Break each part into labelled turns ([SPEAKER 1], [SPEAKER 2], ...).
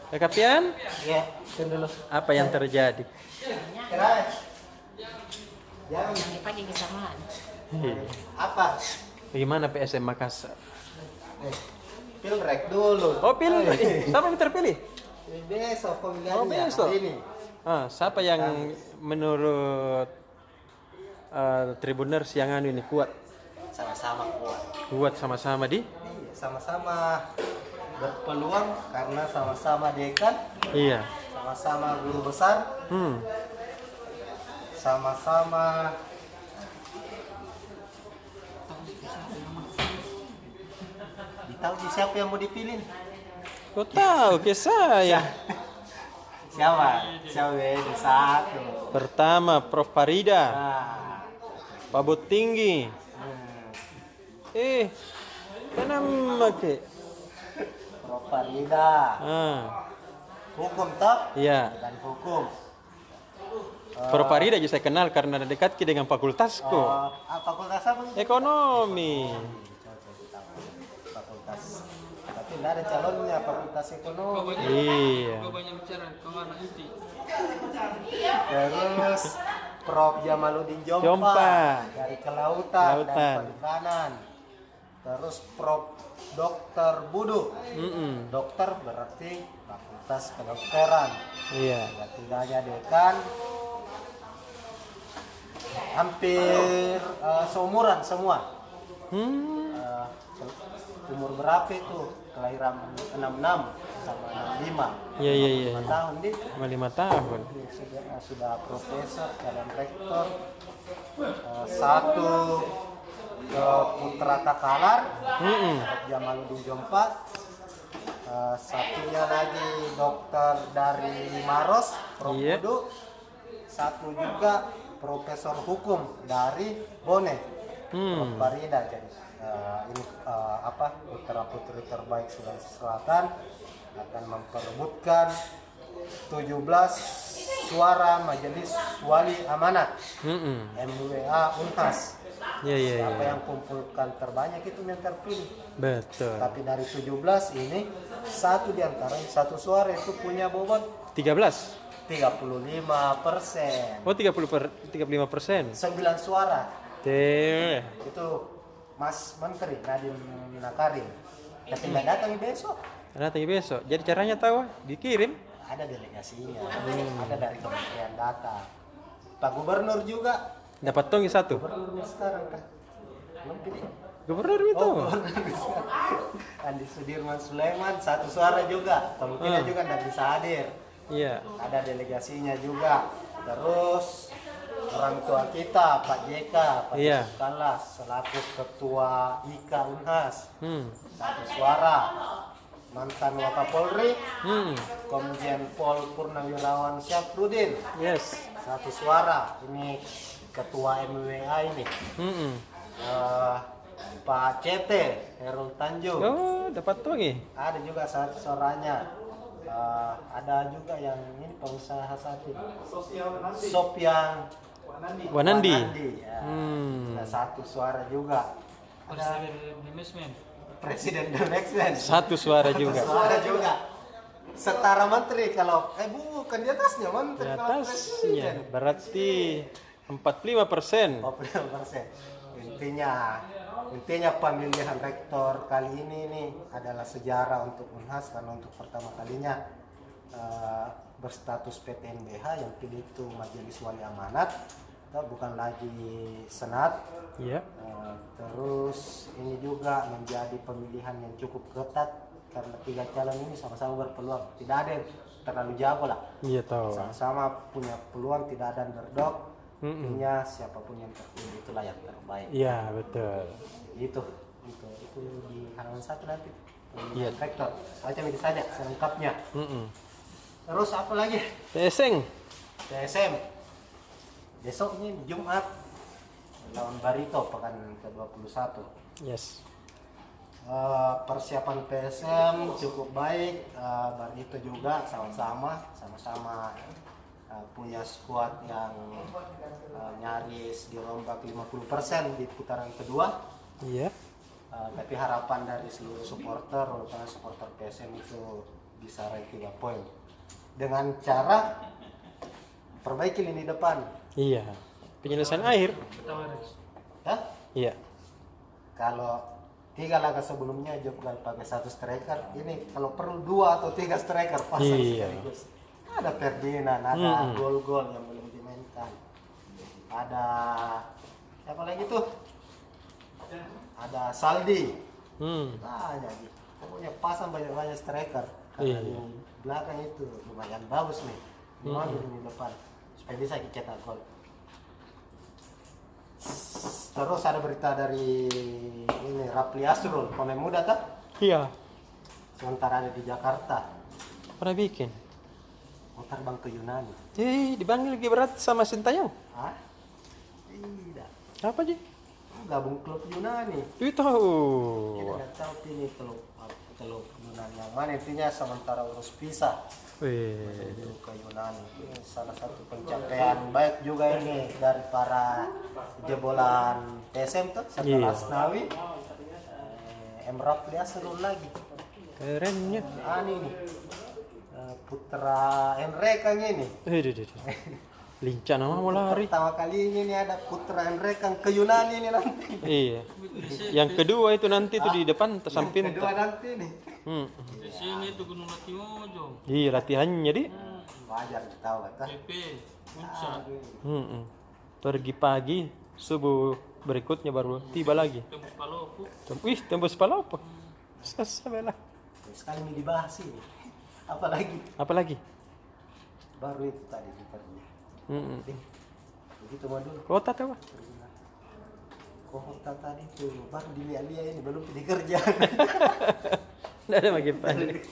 [SPEAKER 1] Kapian,
[SPEAKER 2] Iya, tunggu dulu.
[SPEAKER 1] apa yang terjadi?
[SPEAKER 2] Keras. Jangan.
[SPEAKER 3] Pagi kesamaan.
[SPEAKER 2] Apa?
[SPEAKER 1] Bagaimana PSM Makassar?
[SPEAKER 2] Pilrek dulu.
[SPEAKER 1] Oh, pilih. Siapa yang terpilih?
[SPEAKER 2] Besok pemilihannya.
[SPEAKER 1] Oh, besok.
[SPEAKER 2] Hari ini.
[SPEAKER 1] Siapa yang menurut Tribuners yang ini kuat?
[SPEAKER 2] Sama-sama kuat.
[SPEAKER 1] Kuat sama-sama di?
[SPEAKER 2] Iya, sama-sama berpeluang karena sama-sama dekan,
[SPEAKER 1] Iya.
[SPEAKER 2] sama-sama guru besar, sama-sama tahu siapa yang mau dipilih?
[SPEAKER 1] Kau tahu ke saya.
[SPEAKER 2] Siapa? Siapa yang satu?
[SPEAKER 1] Pertama Prof Farida,
[SPEAKER 2] Nah,
[SPEAKER 1] Pabot Tinggi. Kenapa ke?
[SPEAKER 2] Prof Farida. Hukum top?
[SPEAKER 1] Iya.
[SPEAKER 2] Dan hukum.
[SPEAKER 1] Prof Farida juga saya kenal karena dekat dengan fakultasku.
[SPEAKER 2] Fakultas apa?
[SPEAKER 1] Ekonomi.
[SPEAKER 2] Fakultas. Tapi tidak ada calonnya fakultas ekonomi.
[SPEAKER 1] Iya.
[SPEAKER 2] Terus Prof Jamaluddin Jompa,
[SPEAKER 1] Jompa.
[SPEAKER 2] dari kelautan
[SPEAKER 1] Lautan.
[SPEAKER 2] dan perikanan. Terus Prof Dokter Budu. Dokter berarti fakultas kedokteran.
[SPEAKER 1] Iya.
[SPEAKER 2] Tiganya dekan. Hampir seumuran semua. Umur berapa itu? Kelahiran 66 sama 65.
[SPEAKER 1] Iya.
[SPEAKER 2] 5 tahun di
[SPEAKER 1] 5 tahun.
[SPEAKER 2] sudah profesor dan rektor. Satu ke Putra Takalar, Jamaluddin Jompa. Satunya lagi dokter dari Maros, Prof.
[SPEAKER 1] Iya.
[SPEAKER 2] Budu. Satu juga profesor hukum dari Bone, Prof. Farida. Jadi ini putra putri terbaik Sulawesi Selatan akan memperebutkan 17 suara Majelis Wali Amanat MWA Unhas.
[SPEAKER 1] Iya.
[SPEAKER 2] Siapa yang kumpulkan terbanyak itu yang terpilih.
[SPEAKER 1] Betul.
[SPEAKER 2] Tapi dari 17 ini satu di antaranya satu suara itu punya bobot
[SPEAKER 1] 13.
[SPEAKER 2] 35%.
[SPEAKER 1] Oh, 35%.
[SPEAKER 2] 9 suara.
[SPEAKER 1] Teh.
[SPEAKER 2] Itu Mas Menteri Nadiem Makarim. Tapi nggak datang besok.
[SPEAKER 1] Nanti besok. Jadi caranya tahu? Dikirim.
[SPEAKER 2] Ada delegasinya. Ada dari Kementerian Data. Pak Gubernur juga.
[SPEAKER 1] Dapat tongi satu.
[SPEAKER 2] Gubernurnya sekarang kan. Belum pilih.
[SPEAKER 1] Gubernur itu.
[SPEAKER 2] Andi Sudirman Sulaiman satu suara juga. Kemungkinan juga nggak bisa hadir.
[SPEAKER 1] Iya.
[SPEAKER 2] Ada delegasinya juga. Terus orang tua kita Pak JK, Pak
[SPEAKER 1] Iya.
[SPEAKER 2] Yusuf Kalla selaku ketua IKA Unhas. Satu suara. Mantan Wakapolri, Komjen Pol Purnawirawan Syafruddin.
[SPEAKER 1] Yes.
[SPEAKER 2] Satu suara. Ini ketua MWA ini. Pak CT Herul Tanjung.
[SPEAKER 1] Oh, dapat tongi.
[SPEAKER 2] Ada juga satu suaranya. Ada juga yang ini pengusaha satu. Sopian
[SPEAKER 1] Wanandi.
[SPEAKER 2] Ya. Ada satu suara juga. Ada Presiden the next man.
[SPEAKER 1] Satu suara juga.
[SPEAKER 2] Satu suara juga. Setara menteri kalau bukan di atasnya menteri.
[SPEAKER 1] Di
[SPEAKER 2] kalau
[SPEAKER 1] atasnya
[SPEAKER 2] presiden.
[SPEAKER 1] berarti 45%.
[SPEAKER 2] 40%. Intinya pemilihan rektor kali ini adalah sejarah untuk Unhas karena untuk pertama kalinya berstatus PTNBH yang pilih itu Majelis Wali Amanat, bukan lagi Senat.
[SPEAKER 1] Iya.
[SPEAKER 2] Terus ini juga menjadi pemilihan yang cukup ketat karena 3 calon ini sama-sama berpeluang. Tidak ada yang terlalu jago lah.
[SPEAKER 1] Iya tahu.
[SPEAKER 2] Sama-sama punya peluang, tidak ada underdog. Intinya siapapun yang terpilih itulah yang terbaik.
[SPEAKER 1] Iya betul.
[SPEAKER 2] Itu di halaman 1 nanti.
[SPEAKER 1] Iya.
[SPEAKER 2] Rektor. Baca itu saja selengkapnya. Terus apa lagi?
[SPEAKER 1] Teseng.
[SPEAKER 2] TSM. Besok ini Jumat lawan Barito pekan ke-21.
[SPEAKER 1] Yes.
[SPEAKER 2] Persiapan PSM cukup baik. Barito juga sama-sama punya skuad yang nyaris dirombak 50% di putaran kedua.
[SPEAKER 1] Iya.
[SPEAKER 2] Tapi harapan dari seluruh supporter, terutama supporter PSM itu bisa raih 3 poin dengan cara perbaiki lini depan.
[SPEAKER 1] Iya. Penyelesaian akhir.
[SPEAKER 2] Hah?
[SPEAKER 1] Iya.
[SPEAKER 2] Kalau 3 laga sebelumnya Jogja pakai 1 striker, ini kalau perlu 2 atau 3 striker pasang
[SPEAKER 1] Iya.
[SPEAKER 2] sekaligus. Ada Ferdinand, ada gol-gol yang belum dimainkan. Ada siapa lagi tuh? Ada Saldi. Banyak gitu. Pokoknya pasang banyak-banyak striker. Karena
[SPEAKER 1] Iya.
[SPEAKER 2] di belakang itu lumayan bagus nih. Mau di depan supaya bisa cetak gol. Terus ada berita dari ini Rapli Asrul, pemain muda tak?
[SPEAKER 1] Iya.
[SPEAKER 2] Sementara ada di Jakarta,
[SPEAKER 1] Pernah bikin.
[SPEAKER 2] mau terbang ke Yunani.
[SPEAKER 1] Dipanggil lagi berat sama Sintayong.
[SPEAKER 2] Hah? Tidak.
[SPEAKER 1] Apa sih?
[SPEAKER 2] Gabung klub Yunani.
[SPEAKER 1] Itu.
[SPEAKER 2] Kita nggak tahu ini klub Yunani yang mana. Intinya sementara urus visa
[SPEAKER 1] Wih.
[SPEAKER 2] menuju ke Yunani. Ini salah satu pencapaian baik juga ini dari para jebolan TSM tuh,
[SPEAKER 1] Iya.
[SPEAKER 2] setelah Asnawi. Rapli Asrul lagi.
[SPEAKER 1] Kerennya.
[SPEAKER 2] Nih. Putra Enrekang ini.
[SPEAKER 1] Lincah nama mau lari.
[SPEAKER 2] Pertama kali ini ada Putra Enrekang ke Yunani ini nanti.
[SPEAKER 1] Iya. Yang kedua itu nanti tuh di depan tersamping.
[SPEAKER 2] Kedua nanti nih.
[SPEAKER 3] Di sini tuh Gunung Latimojo.
[SPEAKER 1] Iya latihannya di.
[SPEAKER 2] Wajar tahu kata.
[SPEAKER 3] PP, Puncak,
[SPEAKER 1] Pergi pagi, subuh berikutnya baru tiba lagi.
[SPEAKER 3] Tembus Palopo.
[SPEAKER 1] Tembus Palopo. Sasabelah.
[SPEAKER 2] Sekali ini dibahas ini. Apalagi
[SPEAKER 1] Apa lagi?
[SPEAKER 2] baru itu tadi di kerja. Begitu mah dulu.
[SPEAKER 1] Kota tahu?
[SPEAKER 2] Kota tadi tuh baru dilihat-lihat ini belum dikerja.
[SPEAKER 1] Tidak ada lagi pandai.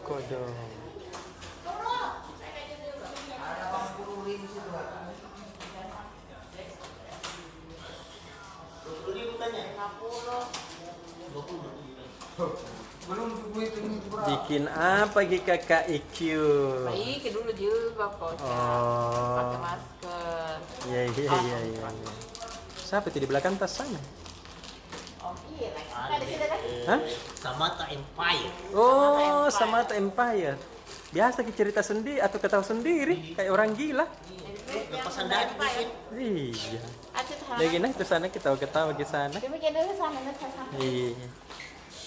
[SPEAKER 1] Kodong. Bikin apa Ki kakak IQ?
[SPEAKER 4] Baik, dulu juga Coach.
[SPEAKER 1] Oh.
[SPEAKER 4] Pakai masker.
[SPEAKER 1] Iya. Siapa itu di belakang tas sana?
[SPEAKER 4] Oh iya, ada di sini kan?
[SPEAKER 1] Hah?
[SPEAKER 3] Samata Empire.
[SPEAKER 1] Oh, Samata Empire. Biasa kita cerita sendiri atau ketawa sendiri kayak orang gila.
[SPEAKER 3] Lepasan dari dikit.
[SPEAKER 1] Iya.
[SPEAKER 4] Acet
[SPEAKER 1] Lagi nah itu sana kita ketawa ke sana.
[SPEAKER 4] Dibikin dulu sama sama.
[SPEAKER 1] Iya.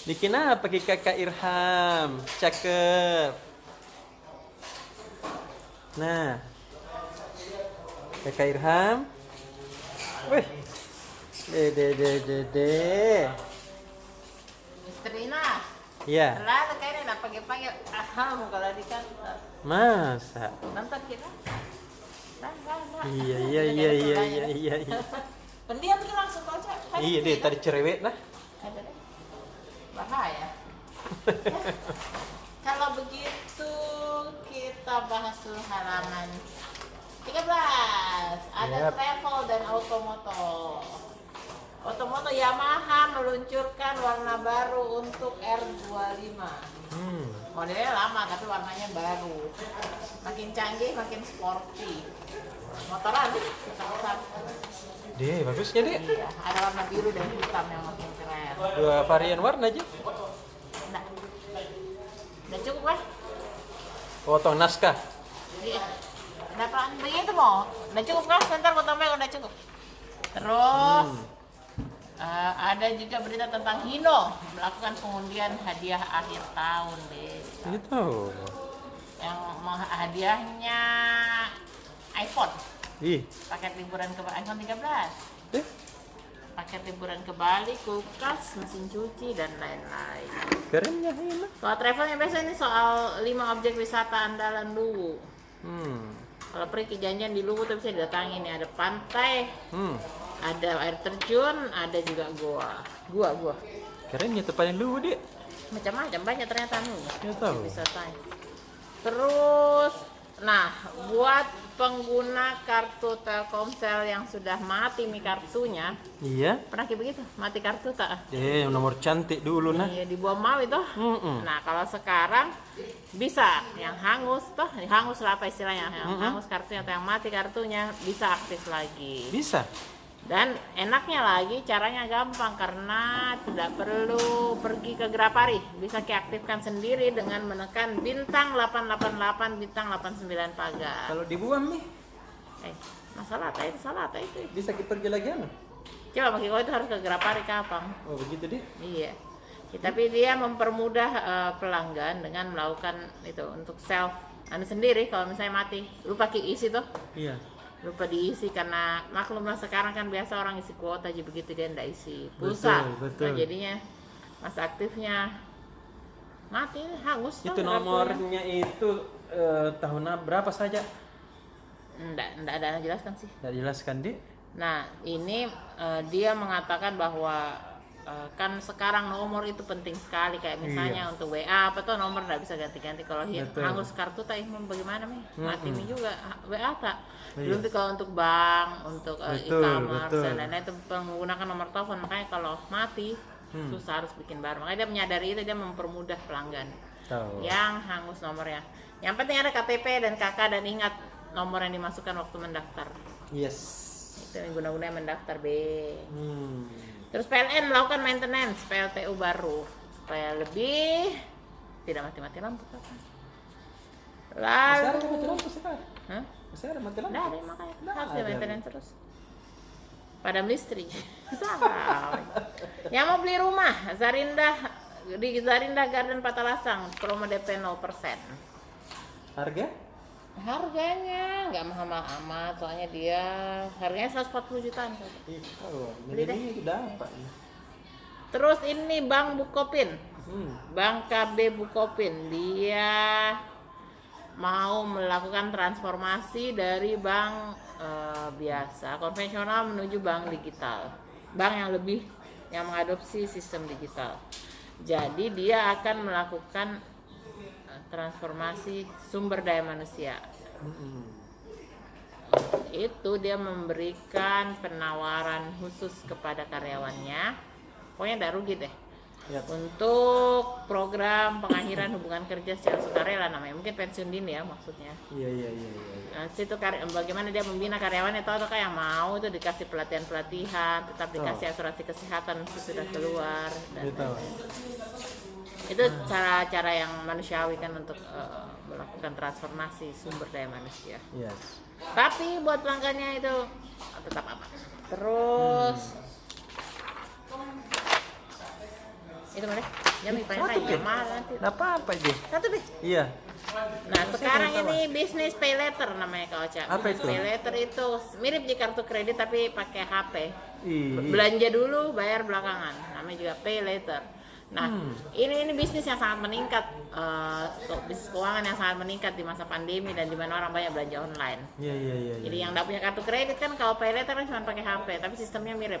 [SPEAKER 1] Bikin apa Ki kakak Irham? Cakep. Nah. Kakak Irham. Wih. De.
[SPEAKER 4] Istrina.
[SPEAKER 1] Iya.
[SPEAKER 4] Selalu kayaknya nak panggil-panggil aham kalau di kantor.
[SPEAKER 1] Masa?
[SPEAKER 4] Nonton kita. Nah.
[SPEAKER 1] Iya.
[SPEAKER 4] Pendiam kita langsung Coach.
[SPEAKER 1] Iya deh tadi cerewet lah.
[SPEAKER 4] Ada deh. Bahaya. Kalau begitu kita bahas dulu halaman 13. Ada
[SPEAKER 1] Yap.
[SPEAKER 4] travel dan automoto. Automoto Yamaha meluncurkan warna baru untuk R25. Modelnya lama tapi warnanya baru. Makin canggih, makin sporty. Motoran
[SPEAKER 1] Deh, bagusnya deh.
[SPEAKER 4] Iya, ada warna biru dan hitam yang makin keren.
[SPEAKER 1] Dua varian warna aja.
[SPEAKER 4] Nah, udah cukup kan?
[SPEAKER 1] Potong naskah.
[SPEAKER 4] Iya. Kenapa begitu mau? Udah cukup kan? Sebentar potong baik udah cukup. Terus ada juga berita tentang Hino melakukan pengundian hadiah akhir tahun deh.
[SPEAKER 1] Itu.
[SPEAKER 4] Yang hadiahnya iPhone.
[SPEAKER 1] Ih.
[SPEAKER 4] Paket liburan ke iPhone 13.
[SPEAKER 1] Eh,
[SPEAKER 4] Paket liburan ke Bali, kulkas, mesin cuci dan lain-lain.
[SPEAKER 1] kerennya ini.
[SPEAKER 4] Soal travelnya biasa ini soal 5 objek wisata andalan Luwu. Kalau pergi janjian di Luwu tuh bisa didatangi nih, ada pantai, ada air terjun, ada juga gua.
[SPEAKER 1] Kerennya tuh paling dulu deh.
[SPEAKER 4] Macam-macam banyak ternyata
[SPEAKER 1] Ya tahu.
[SPEAKER 4] wisatanya. Terus, nah buat pengguna kartu Telkomsel yang sudah mati kartunya,
[SPEAKER 1] Iya.
[SPEAKER 4] pernah kayak begitu? Mati kartu tak?
[SPEAKER 1] Nomor cantik dulu nah.
[SPEAKER 4] Iya dibuang mau itu. Nah kalau sekarang bisa yang hangus hangus lah apa istilahnya, yang hangus kartunya atau yang mati kartunya bisa aktif lagi.
[SPEAKER 1] Bisa.
[SPEAKER 4] Dan enaknya lagi caranya gampang karena tidak perlu pergi ke Grapari, bisa diaktifkan sendiri dengan menekan bintang 888 bintang 89 pagar.
[SPEAKER 1] Kalau dibuang nih,
[SPEAKER 4] Masalah itu.
[SPEAKER 1] bisa kita pergi lagi anu?
[SPEAKER 4] Coba bagi kau itu harus ke Grapari kapang.
[SPEAKER 1] Oh begitu deh.
[SPEAKER 4] Iya. Ya, tapi dia mempermudah pelanggan dengan melakukan itu untuk self anu sendiri. Kalau misalnya mati, lupa isi tuh.
[SPEAKER 1] Iya.
[SPEAKER 4] Lupa diisi karena maklumlah sekarang kan biasa orang isi kuota aja begitu dia ndak isi pulsa.
[SPEAKER 1] Betul.
[SPEAKER 4] Nah, jadinya masa aktifnya mati hangus.
[SPEAKER 1] Itu nomornya itu tahun berapa saja?
[SPEAKER 4] Ndak ada yang jelaskan sih.
[SPEAKER 1] Nggak jelaskan di.
[SPEAKER 4] Nah ini dia mengatakan bahwa kan sekarang nomor itu penting sekali kayak misalnya untuk WA apa tuh nomor nggak bisa ganti-ganti kalau hangus kartu tak bagaimana nih mati nih juga WA tak belum kalau untuk bank untuk e-commerce dan lain-lain itu menggunakan nomor telepon makanya kalau mati susah harus bikin baru makanya dia menyadari itu dia mempermudah pelanggan yang hangus nomornya yang penting ada KTP dan KK dan ingat nomor yang dimasukkan waktu mendaftar itu yang guna-gunanya mendaftar B. Terus PLN melakukan maintenance PLTU baru supaya lebih tidak mati-mati lampu kan. Lalu
[SPEAKER 1] Masih ada mati lampu sekarang?
[SPEAKER 4] Hah?
[SPEAKER 1] Masih ada mati lampu?
[SPEAKER 4] Nggak ada makanya
[SPEAKER 1] Nggak
[SPEAKER 4] harus di
[SPEAKER 1] ada.
[SPEAKER 4] maintenance terus. Padam listrik. Sama. Yang mau beli rumah di Zarinda Garden Patalasang promo DP 0%.
[SPEAKER 1] Harga?
[SPEAKER 4] Harganya nggak mahal-mahal amat soalnya dia harganya 140 jutaan. Beli deh.
[SPEAKER 1] Ini dapat.
[SPEAKER 4] Terus ini Bank Bukopin. Bank KB Bukopin dia mau melakukan transformasi dari bank biasa konvensional menuju bank digital. Bank yang mengadopsi sistem digital. Jadi dia akan melakukan transformasi sumber daya manusia. Itu dia memberikan penawaran khusus kepada karyawannya. Pokoknya tidak rugi deh. Untuk program pengakhiran hubungan kerja secara sukarela namanya. Mungkin pensiun dini ya maksudnya.
[SPEAKER 1] Iya.
[SPEAKER 4] Nah, situ bagaimana dia membina karyawannya atau yang mau itu dikasih pelatihan, tetap dikasih asuransi kesehatan sudah keluar dan itu cara-cara yang manusiawi kan untuk melakukan transformasi sumber daya manusia.
[SPEAKER 1] Yes.
[SPEAKER 4] Tapi buat pelanggannya itu tetap aman. Terus itu mana? Jam mahal nanti.
[SPEAKER 1] Nggak apa-apa aja.
[SPEAKER 4] Satu deh.
[SPEAKER 1] Iya.
[SPEAKER 4] Nah sekarang ini bisnis pay letter namanya Kak Ocha.
[SPEAKER 1] Apa itu?
[SPEAKER 4] Pay letter itu mirip di kartu kredit tapi pakai HP.
[SPEAKER 1] Iya.
[SPEAKER 4] Belanja dulu, bayar belakangan. Namanya juga pay letter. Nah, ini bisnis yang sangat meningkat, bisnis keuangan yang sangat meningkat di masa pandemi dan di mana orang banyak belanja online.
[SPEAKER 1] Iya.
[SPEAKER 4] Jadi yang nggak punya kartu kredit kan kalau pay letter kan cuma pakai HP, tapi sistemnya mirip.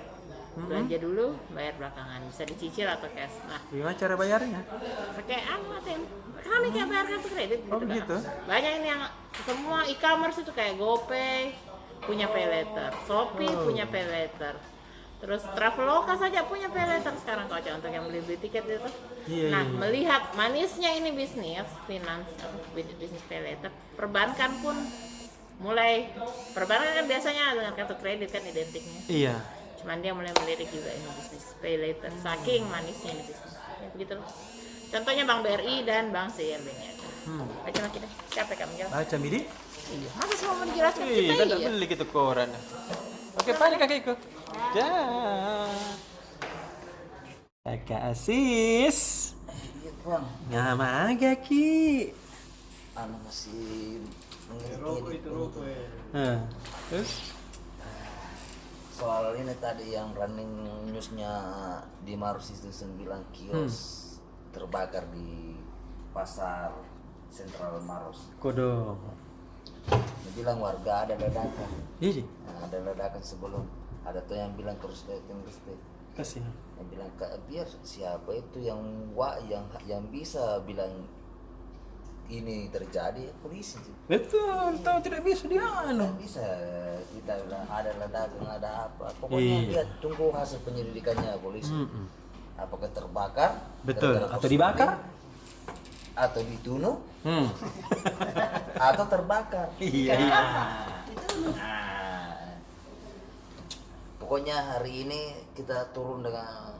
[SPEAKER 4] Belanja dulu, bayar belakangan, bisa dicicil atau cash. Nah,
[SPEAKER 1] Gimana cara bayarnya?
[SPEAKER 4] pakai ATM. Kami kayak bayar kartu kredit gitu.
[SPEAKER 1] Oh, begitu?
[SPEAKER 4] Banyak ini yang semua e-commerce itu kayak GoPay punya pay letter, Shopee punya pay letter. Terus Traveloka saja punya pay letter sekarang kalau untuk yang beli tiket itu.
[SPEAKER 1] Iya.
[SPEAKER 4] Melihat manisnya ini bisnis bisnis pay letter, perbankan pun perbankan kan biasanya dengan kartu kredit kan identiknya.
[SPEAKER 1] Iya.
[SPEAKER 4] Cuman dia mulai melirik juga ini bisnis pay later. Saking manisnya ini bisnis. Ya, begitu loh. Contohnya Bank BRI dan Bank CIMB-nya. Baca lagi deh. Capek kamu jelas.
[SPEAKER 1] Baca Midi?
[SPEAKER 4] Iya. Masa semua menjelaskan
[SPEAKER 1] Iya,
[SPEAKER 4] kita
[SPEAKER 1] tidak
[SPEAKER 4] iya.
[SPEAKER 1] beli gitu koran. Oke, balik kakekku. Dah. Kakak Asis.
[SPEAKER 5] Bang,
[SPEAKER 1] Ngama aja ki.
[SPEAKER 5] anu masih meneliti
[SPEAKER 1] Terus?
[SPEAKER 5] soal ini tadi yang running newsnya di Maros itu 9 kios terbakar di pasar sentral Maros.
[SPEAKER 1] Kodong.
[SPEAKER 5] Dia bilang warga ada ledakan.
[SPEAKER 1] Iya.
[SPEAKER 5] Nah, ada ledakan sebelum ada tuh yang bilang terus
[SPEAKER 1] Kasih.
[SPEAKER 5] yang bilang biar siapa itu yang bisa bilang ini terjadi polisi sih.
[SPEAKER 1] Betul, tahu tidak bisa dia anu.
[SPEAKER 5] Nggak bisa kita bilang ada ledakan ada apa pokoknya lihat tunggu hasil penyelidikannya polisi. Apakah terbakar
[SPEAKER 1] Betul,
[SPEAKER 5] gara-gara
[SPEAKER 1] atau dibakar?
[SPEAKER 5] atau ditunuh atau terbakar.
[SPEAKER 1] Iya.
[SPEAKER 5] Nah, pokoknya hari ini kita turun dengan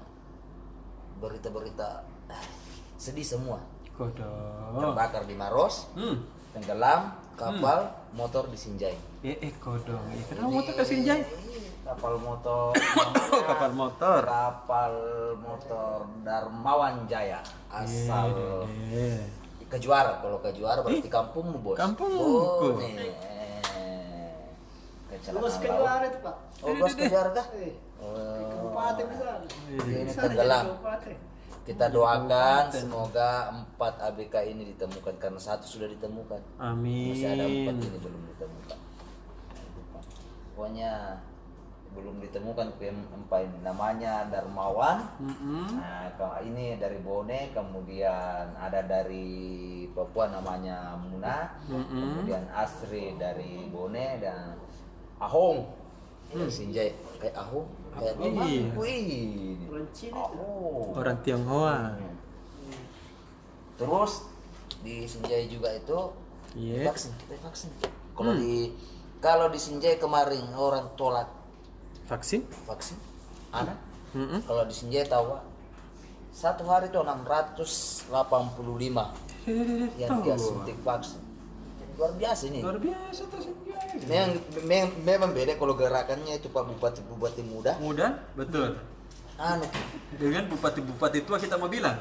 [SPEAKER 5] berita-berita sedih semua.
[SPEAKER 1] Kodok.
[SPEAKER 5] Terbakar di Maros, tenggelam kapal motor di Sinjai.
[SPEAKER 1] Kodok. Kenapa motor ke Sinjai?
[SPEAKER 5] Kapal motor
[SPEAKER 1] Kapal motor.
[SPEAKER 5] kapal motor Darmawan Jaya asal
[SPEAKER 1] Iya.
[SPEAKER 5] Kejuara. Kalau Kejuara berarti kampungmu, Bos.
[SPEAKER 1] Kampungku.
[SPEAKER 5] Nih.
[SPEAKER 2] Bos
[SPEAKER 5] Kecelakaan
[SPEAKER 2] keluar
[SPEAKER 5] laut.
[SPEAKER 2] itu Pak.
[SPEAKER 5] Oh, Bos Kejuara kah?
[SPEAKER 2] Kabupaten di sana.
[SPEAKER 5] Ini tenggelam.
[SPEAKER 2] Kabupaten.
[SPEAKER 5] Kita doakan semoga 4 ABK ini ditemukan karena 1 sudah ditemukan. Masih ada 4
[SPEAKER 1] Amin.
[SPEAKER 5] ini belum ditemukan. Pokoknya belum ditemukan PMP ini. Namanya Darmawan. Nah, ini dari Bone, kemudian ada dari Papua namanya Muna, kemudian Asri dari Bone dan Ahong dari Sinjai. Kayak Ahong, kayak apa?
[SPEAKER 1] Iya.
[SPEAKER 5] Wih,
[SPEAKER 2] Orang Cina itu.
[SPEAKER 5] Ahong.
[SPEAKER 1] Orang Tionghoa.
[SPEAKER 5] Terus di Sinjai juga itu
[SPEAKER 1] Iya.
[SPEAKER 5] kita vaksin. Kalau di Sinjai kemarin orang tolak
[SPEAKER 1] Vaksin?
[SPEAKER 5] vaksin anak.
[SPEAKER 1] Mm-mm.
[SPEAKER 5] Kalau di Sinjai tahu Pak, 1 hari itu 685 yang dia suntik vaksin. Luar biasa ini.
[SPEAKER 1] Luar biasa tuh Sinjai.
[SPEAKER 5] Memang beda kalau gerakannya itu Pak Bupati muda.
[SPEAKER 1] Mudah? Betul.
[SPEAKER 5] Anu,
[SPEAKER 1] Dengan bupati-bupati tua kita mau bilang.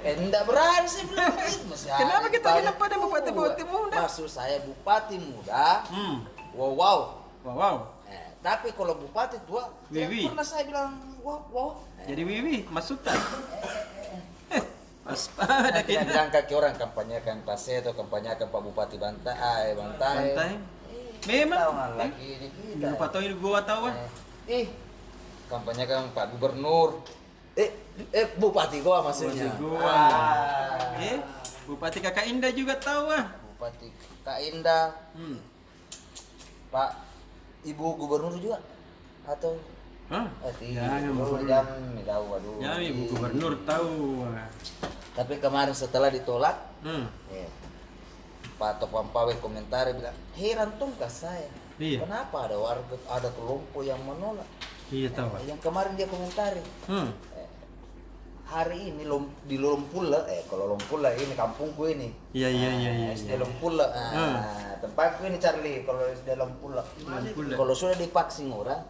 [SPEAKER 5] enggak berani sih bilang begitu. Masih
[SPEAKER 1] Kenapa
[SPEAKER 5] ada
[SPEAKER 1] kita
[SPEAKER 5] banyak
[SPEAKER 1] bilang pada
[SPEAKER 5] tuh.
[SPEAKER 1] bupati-bupati muda?
[SPEAKER 5] Maksud saya bupati muda. Wow.
[SPEAKER 1] Wow.
[SPEAKER 5] Tapi kalau bupati tua,
[SPEAKER 1] Wiwi.
[SPEAKER 5] tidak pernah saya bilang wow.
[SPEAKER 1] Jadi Wiwi masukan. Pas pada
[SPEAKER 5] Kita
[SPEAKER 1] kita.
[SPEAKER 5] bilang kaki orang kampanyekan Pak Seto, kampanyekan Pak Bupati Bantai.
[SPEAKER 1] Santai. Memang.
[SPEAKER 5] Tahu lagi ini kita.
[SPEAKER 1] Lupa tahu ini gua tahu ah.
[SPEAKER 5] Kampanyekan Pak Gubernur. Bupati gua maksudnya.
[SPEAKER 1] Bupati gua. Bupati Kakak Indah juga tahu ah.
[SPEAKER 5] Bupati Kak Indah. Pak Ibu Gubernur juga atau
[SPEAKER 1] Hah?
[SPEAKER 5] jangan
[SPEAKER 1] Gubernur.
[SPEAKER 5] jangan tahu aduh.
[SPEAKER 1] Ya, Ibu Gubernur tahu.
[SPEAKER 5] Tapi kemarin setelah ditolak,
[SPEAKER 1] Hmm.
[SPEAKER 5] Pak Topan Pawe komentar bilang, heran tuh kah saya.
[SPEAKER 1] Iya.
[SPEAKER 5] Kenapa ada warga, ada kelompok yang menolak?
[SPEAKER 1] Iya tahu. Ah.
[SPEAKER 5] Yang kemarin dia komentari,
[SPEAKER 1] Hmm.
[SPEAKER 5] hari ini di Lompula, kalau Lompula ini kampungku ini.
[SPEAKER 1] Iya.
[SPEAKER 5] SD Lompula. Tempatku ini Charlie, kalau SD Lompula.
[SPEAKER 1] Lompula.
[SPEAKER 5] Kalau sudah divaksin orang,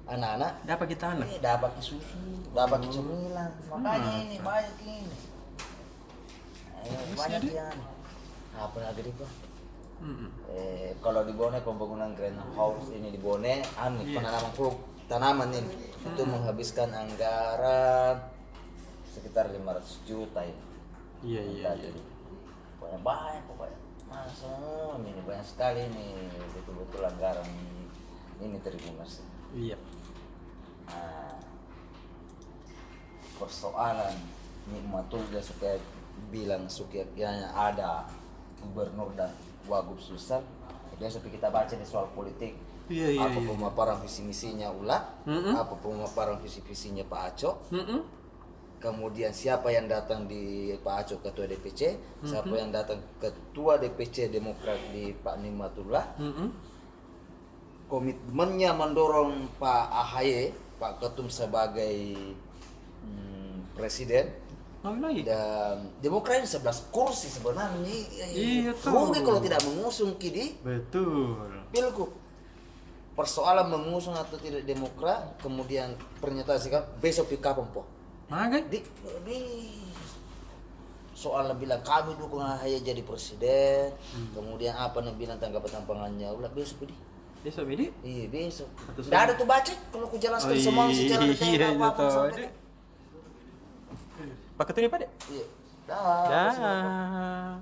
[SPEAKER 5] anak-anak
[SPEAKER 1] Dapat kita anak.
[SPEAKER 5] dapat susu, dapat cemilan. Makanya ini banyak ini. Banyak yang apa lagi di Pak? Kalau di Bone pembangunan greenhouse ini di Bone, penanaman tanaman ini itu menghabiskan anggaran sekitar 500 juta ya.
[SPEAKER 1] Iya.
[SPEAKER 5] Pokoknya banyak pokoknya. Masuk ini banyak sekali nih betul-betul anggaran ini terima sih.
[SPEAKER 1] Iya.
[SPEAKER 5] Nah, persoalan nikmatullah supaya bilang sukiyanya ada gubernur dan wagub susah. Biasa kita baca di soal politik.
[SPEAKER 1] Iya.
[SPEAKER 5] Apa pemaparan visi misinya Ulat, apa pemaparan visi visinya Pak Aco. Kemudian siapa yang datang di Pak Aco ketua DPC, siapa yang datang ketua DPC Demokrat di Pak Nikmatullah. Komitmennya mendorong Pak AHY, Pak Ketum sebagai presiden.
[SPEAKER 1] Lagi.
[SPEAKER 5] Dan Demokrat ini 11 kursi sebenarnya.
[SPEAKER 1] Iya, tahu.
[SPEAKER 5] Rugi kalau tidak mengusung Kidi
[SPEAKER 1] Betul.
[SPEAKER 5] Pilgub. Persoalan mengusung atau tidak Demokrat, kemudian pernyataan sikap besok di kapan po?
[SPEAKER 1] Magai.
[SPEAKER 5] Di soal bilang kami dukung AHY jadi presiden, kemudian apa nih bilang tanggapan tampangannya ulah besok di.
[SPEAKER 1] Besok ini.
[SPEAKER 5] Iya besok.
[SPEAKER 1] Atau
[SPEAKER 5] Tidak ada tuh baca kalau ku jelaskan semua secara detail
[SPEAKER 1] Iya,
[SPEAKER 5] apa-apa
[SPEAKER 1] tahu.
[SPEAKER 5] sampai.
[SPEAKER 1] Pak Ketua ini Pak Dek?
[SPEAKER 5] Iya. Dah.
[SPEAKER 1] Dah.